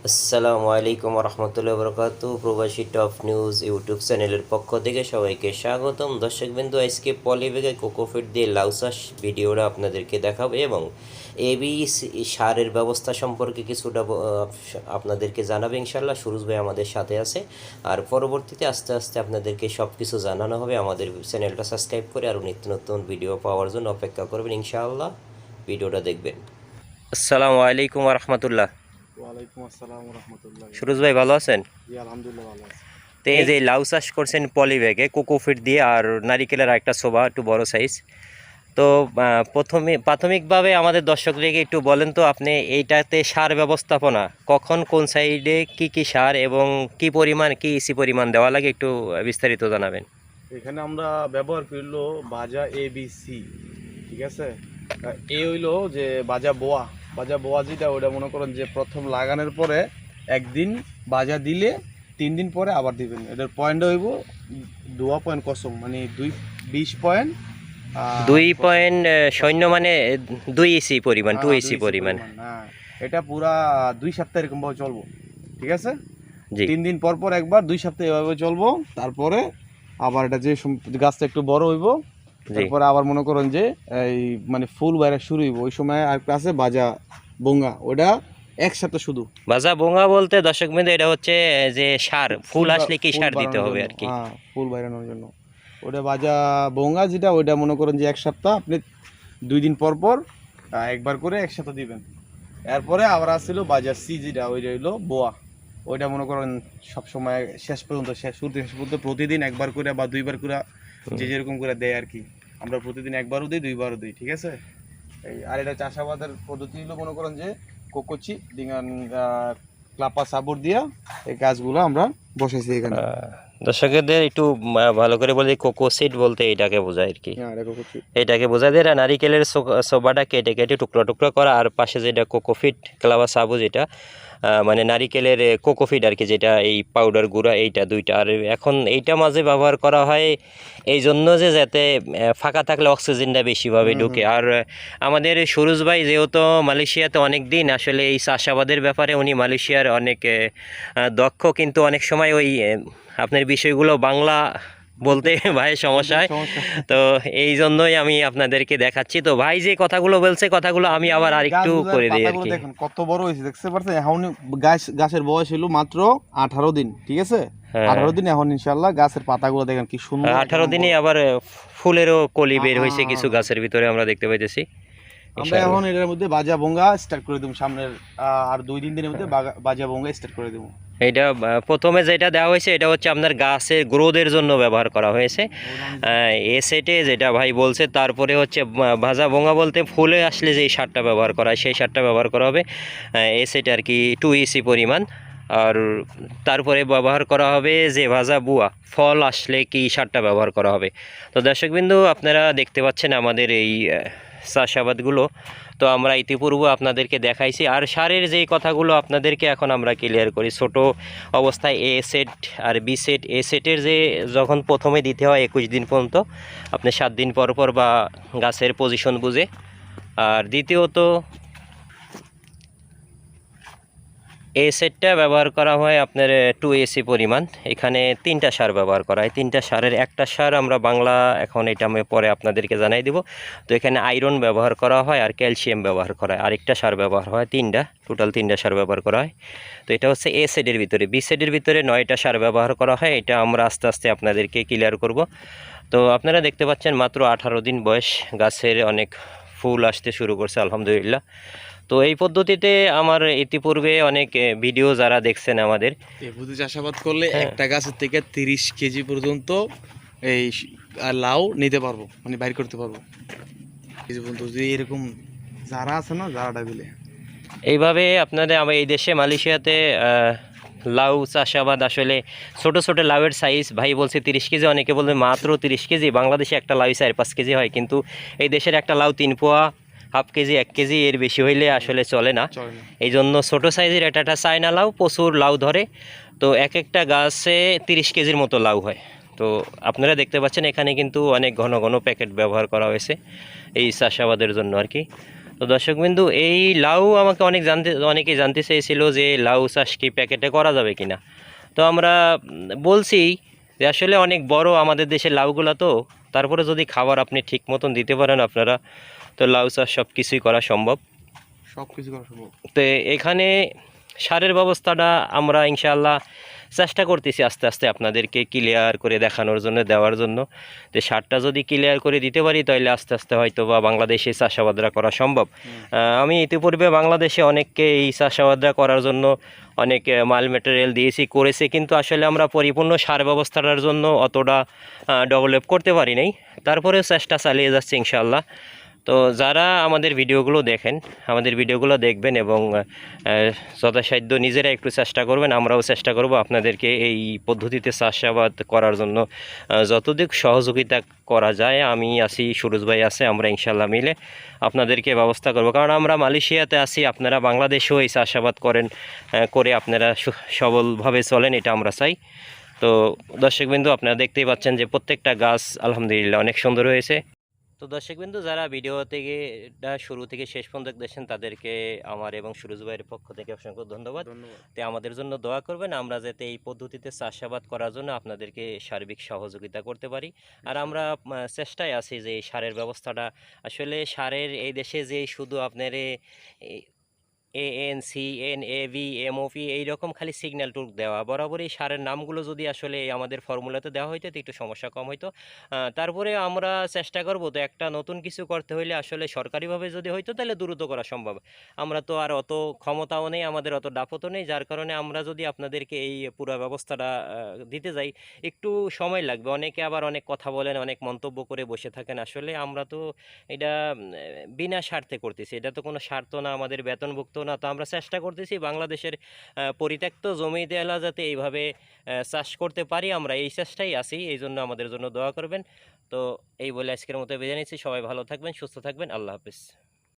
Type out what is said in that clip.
আসসালামু আলাইকুম রহমতুল্লাহ বরকাত। প্রবাসী টপ নিউজ ইউটিউব চ্যানেলের পক্ষ থেকে সবাইকে স্বাগতম। দর্শকবৃন্দু, আজকে পলিব্যাগে কোকোফিট দিয়ে লাউ চাষ ভিডিওটা আপনাদেরকে দেখাবো এবং এবি সারের ব্যবস্থা সম্পর্কে কিছুটা আপনাদেরকে জানাবে ইনশাল্লাহ। সুরজ ভাই আমাদের সাথে আছে, আর পরবর্তীতে আস্তে আস্তে আপনাদেরকে সব কিছু জানানো হবে। আমাদের চ্যানেলটা সাবস্ক্রাইব করে আরও নিত্য নতুন ভিডিও পাওয়ার জন্য অপেক্ষা করবেন ইনশাআল্লাহ। ভিডিওটা দেখবেন। আসসালামু আলাইকুম রহমতুল্লাহ। ওয়ালাইকুম আসসালাম রহমতুল্লাহ। সুরজ ভাই ভালো আছেন? জি আলহামদুলিল্লাহ ভালো আছি। তো এই যে লাউ চাষ করছেন পলি ব্যাগে কোকোফিট দিয়ে আর নারিকেলের একটা শোভা একটু বড় সাইজ। তো প্রাথমিকভাবে আমাদের দর্শকদেরকে একটু বলেন তো, আপনি এইটাতে সার ব্যবস্থাপনা কখন কোন সাইডে কি কি সার এবং কি পরিমাণ কি ইসি পরিমাণ দেওয়া লাগে একটু বিস্তারিত জানাবেন। এখানে আমরা ব্যবহার করলো বাজা ABC, ঠিক আছে। এ হইলো যে বাজা বোয়া যেটা ওটা মনে করেন যে প্রথম লাগানোর পরে একদিন বাজা দিলে 3 দিন পরে আবার দিবেন। এটার পয়েন্ট হইব 2 পয়েন্ট কসম, মানে 20 পয়েন্ট 2 পয়েন্ট মানে 2 ইসি পরিমাণ, 2 ইসি 2 পরিমাণ। হ্যাঁ, এটা পুরা 2 সপ্তাহ এরকম ভাবে চলবো, ঠিক আছে। জি 3 দিন পর পর একবার, 2 সপ্তাহ এভাবে চলবো। তারপরে আবার এটা যে গাছটা একটু বড় হইব, জি তারপরে আবার মনে করেন যে এই মানে ফুল বাইরে শুরু হইব, ওই সময় আরেকটা আছে বাজা বোঙ্গা, ওটা একসাথে শুধু বাজা বোঙা বলতে দর্শক বিন্দু এটা হচ্ছে যে সার ফুল আসলে কি সার দিতে বাড়ানোর হবে জন্য, আর কি। হ্যাঁ ফুল বাইরানোর জন্য। ওটা বাজা বোঙ্গা যেটা, ওইটা মনে করেন যে 1 সপ্তাহ আপনি 2 দিন পর পর একবার করে একসাথে দিবেন। এরপরে আবার আসছিল বাজা সি যেটা, ওইটা হইলো বোয়া। ওইটা মনে করেন সবসময় শেষ পর্যন্ত, শুরু থেকে শেষ পর্যন্ত প্রতিদিন একবার করে বা 2বার করে, যে যেরকম করে দেয় আর কি। আমরা প্রতিদিন একবারও দিই, 2বারও দিই, ঠিক আছে। এই আর এটা চাষাবাদের পদ্ধতি হলো মনে করেন যে কোকোচি ডিঙান ক্লাপা সাবর দিয়া এই গাছগুলো আমরা বসাইছি এখানে। দর্শকদের একটু ভালো করে বলি, কোকো সিড বলতে এটাকে বোঝায় আর কি। হ্যাঁ এটা কোকোচি। এটাকে বোঝায় দিয়ে নারিকেলের সোবাটা কেটে কেটে টুকরো টুকরো করা, আর পাশে যেটা কোকোফিট ক্লাবা সাবু যেটা মানে নারিকেলের কোকোফিট আর কি, যেটা এই পাউডার গুঁড়া, এইটা দুইটা। আর এখন এইটা মাঝে ব্যবহার করা হয় এই জন্য যে যাতে ফাঁকা থাকলে অক্সিজেনটা বেশিভাবে ঢুকে। আর আমাদের সুরজ ভাই যেহেতু মালয়েশিয়াতে অনেক দিন আসলে এই চাষাবাদের ব্যাপারে উনি মালয়েশিয়ার অনেক দক্ষ, কিন্তু অনেক সময় ওই আপনার বিষয়গুলো বাংলা বলতে ভাইয়ের সমস্যা হয়। তো এই জন্যই আমি আপনাদেরকে দেখাচ্ছি। তো ভাই যে কথাগুলো বলছে, কথাগুলো আমি আবার আরেকটু করে দিই আর কি। দেখেন কত বড় হয়েছে, দেখতে পাচ্ছেন। এখন গাছের বয়স হলো মাত্র 18 দিন, ঠিক আছে। হ্যাঁ 18 দিন এখন ইনশাল্লাহ গাছের পাতাগুলো দেখেন কি সুন্দর। 18 দিনে আবার ফুলেরও কলি বের হয়েছে কিছু গাছের ভিতরে আমরা দেখতে পাইতেছি। আমরা এখন এটার মধ্যে বাজা বোঙ্গা স্টার্ট করে দেবো সামনের আর 2-3 দিনের মধ্যে বাজা বোঙ্গা স্টার্ট করে দেবো। এইটা প্রথমে যেটা দেওয়া হয়েছে এটা হচ্ছে আপনার গাছের গ্রোথের জন্য ব্যবহার করা হয়েছে এ সেটে, যেটা ভাই বলছে। তারপরে হচ্ছে ভাজা বোঙা বলতে ফুলে আসলে যেই সারটা ব্যবহার করা হয় সেই সারটা ব্যবহার করা হবে এ সেটে আর কি, 2 ইসি পরিমাণ। আর তারপরে ব্যবহার করা হবে যে ভাজা বুয়া, ফল আসলে কি সারটা ব্যবহার করা হবে। তো দর্শকবিন্দু, আপনারা দেখতে পাচ্ছেন আমাদের এই চাষাবাদগুলো তো আমরা ইতিপূর্বে আপনাদেরকে দেখাইছি। আর সারের যেই কথাগুলো আপনাদেরকে এখন আমরা ক্লিয়ার করি। ছোট অবস্থায় এ সেট আর বি সেট, এ সেটের যে যখন প্রথমে দিতে হয় 21 দিন পর্যন্ত, আপনি 7 দিন পর পর বা গাছের পজিশন বুঝে। আর দ্বিতীয়ত এ সেটটা ব্যবহার করা হয় আপনার 2 ইসি পরিমাণ। এখানে 3টা সার ব্যবহার করা হয়। 3টা সারের একটা সার আমরা বাংলা এখন এটা আমি পরে আপনাদেরকে জানাই দিব। তো এখানে আয়রন ব্যবহার করা হয় আর ক্যালসিয়াম ব্যবহার করা হয়। আরেকটা সার ব্যবহার হয়, 3টা, টোটাল 3টা সার ব্যবহার করা হয়। তো এটা হচ্ছে এ সেটের ভিতরে। বি সেটের ভিতরে 9টা সার ব্যবহার করা হয়। এটা আমরা আস্তে আস্তে আপনাদেরকে ক্লিয়ার করব। তো আপনারা দেখতে পাচ্ছেন মাত্র 18 দিন বয়স, গাছের অনেক ফুল আসতে শুরু করছে আলহামদুলিল্লাহ। তো এই পদ্ধতিতে আমার ইতিপূর্বে অনেক ভিডিও যারা দেখছেন আমাদের, এই বুদ্ধি চাষাবাদ করলে একটা গাছের থেকে 30 কেজি পর্যন্ত এই লাউ নিতে পারবো, মানে বাইর করতে পারবো কেজি পর্যন্ত, যদি এরকম যারা আছে না, যারাটা দিলে। এইভাবে আপনাদের আমার এই দেশে মালয়েশিয়াতে লাউ চাষাবাদ আসলে ছোট ছোট লাউয়ের সাইজ ভাই বলছে 30 কেজি, অনেকে বলবে মাত্র 30 কেজি। বাংলাদেশে একটা লাউ 4-5 কেজি হয়, কিন্তু এই দেশের একটা লাউ 3 পোয়া, হাফ কেজি, 1 কেজি, এর বেশি হইলে আসলে চলে না। এই জন্য ছোটো সাইজের এটা চায়না লাউ প্রচুর লাউ ধরে। তো এক একটা গাছে 30 কেজির মতো লাউ হয়। তো আপনারা দেখতে পাচ্ছেন এখানে কিন্তু অনেক ঘন ঘন প্যাকেট ব্যবহার করা হয়েছে এই চাষাবাদের জন্য আর কি। তো দর্শকবিন্দু, এই লাউ আমাকে অনেকেই জানতে চেয়েছিল যে লাউ চাষ কি প্যাকেটে করা যাবে কিনা। তো আমরা বলছি যে আসলে অনেক বড় আমাদের দেশের লাউগুলা, তো তারপরে যদি খাবার আপনি ঠিক মতন দিতে পারেন আপনারা, তো লাউ চাষ সব কিছুই করা সম্ভব। সব কিছু করা সম্ভব। তো এখানে সারের ব্যবস্থাটা আমরা ইনশাআল্লাহ চেষ্টা করতেছি আস্তে আস্তে আপনাদেরকে ক্লিয়ার করে দেখানোর জন্য, দেওয়ার জন্য। যে সারটা যদি ক্লিয়ার করে দিতে পারি তাহলে আস্তে আস্তে হয়তো বা বাংলাদেশে চাষাবাদরা করা সম্ভব। আমি ইতিপূর্বে বাংলাদেশে অনেককে এই চাষাবাদরা করার জন্য অনেক মাল ম্যাটেরিয়াল দিয়েছি, করেছে, কিন্তু আসলে আমরা পরিপূর্ণ সার ব্যবস্থাটার জন্য অতটা ডেভেলপ করতে পারি নাই। তারপরেও চেষ্টা চালিয়ে যাচ্ছে ইনশাআল্লাহ। তো যারা আমাদের ভিডিওগুলো দেখেন, আমাদের ভিডিওগুলো দেখবেন এবং যথাসাধ্য নিজেরা একটু চেষ্টা করবেন, আমরাও চেষ্টা করব আপনাদেরকে এই পদ্ধতিতে চাষাবাদ করার জন্য যতটুকু সহযোগিতা করা যায়। আমি আছি, সুরজ ভাই আছে, আমরা ইনশাল্লাহ মিলে আপনাদেরকে ব্যবস্থা করব। কারণ আমরা মালয়েশিয়াতে আছি, আপনারা বাংলাদেশেও এই চাষাবাদ করেন, করে আপনারা সবলভাবে চলেন, এটা আমরা চাই। তো দর্শকবিন্দু, আপনারা দেখতেই পাচ্ছেন যে প্রত্যেকটা গাছ আলহামদুলিল্লাহ অনেক সুন্দর হয়েছে। তো দর্শকবিন্দু, যারা ভিডিও থেকে শুরু থেকে শেষ পর্যন্ত দেখছেন তাদেরকে আমার এবং সুরজ ভাইয়ের পক্ষ থেকে অসংখ্য ধন্যবাদ। তো আমাদের জন্য দোয়া করবেন, আমরা যাতে এই পদ্ধতিতে চাষাবাদ করার জন্য আপনাদেরকে সার্বিক সহযোগিতা করতে পারি। আর আমরা চেষ্টায় আছি যে এই সারের ব্যবস্থাটা, আসলে সারের এই দেশে যে শুধু আপনার ANCNAVMOP এইরকম খালি সিগন্যাল টুক দেওয়া, বরাবরই সারের নামগুলো যদি আসলে আমাদের ফর্মুলাতে দেওয়া হইতো তো একটু সমস্যা কম হইতো। তারপরে আমরা চেষ্টা করব, তো একটা নতুন কিছু করতে হইলে আসলে সরকারিভাবে যদি হইতো তাহলে দ্রুত করা সম্ভব। আমরা তো আর অত ক্ষমতাও নেই, আমাদের অত দাপতও নেই, যার কারণে আমরা যদি আপনাদেরকে এই পুরো ব্যবস্থাটা দিতে যাই একটু সময় লাগবে। অনেকে আবার অনেক কথা বলেন, অনেক মন্তব্য করে বসে থাকেন। আসলে আমরা তো এটা বিনা স্বার্থে করতেছি, এটা তো কোনো স্বার্থ না, আমাদের বেতনভুক্ত না। তো আমরা চেষ্টা করতেছি বাংলাদেশের পরিত্যক্ত জমিতে এলা যাতে এইভাবে চাষ করতে পারি, আমরা এই চেষ্টাই আছি। এই জন্য আমাদের জন্য দোয়া করবেন। তো এই বলে আজকের মতো বিদায় নিচ্ছি। সবাই ভালো থাকবেন, সুস্থ থাকবেন। আল্লাহ হাফিজ।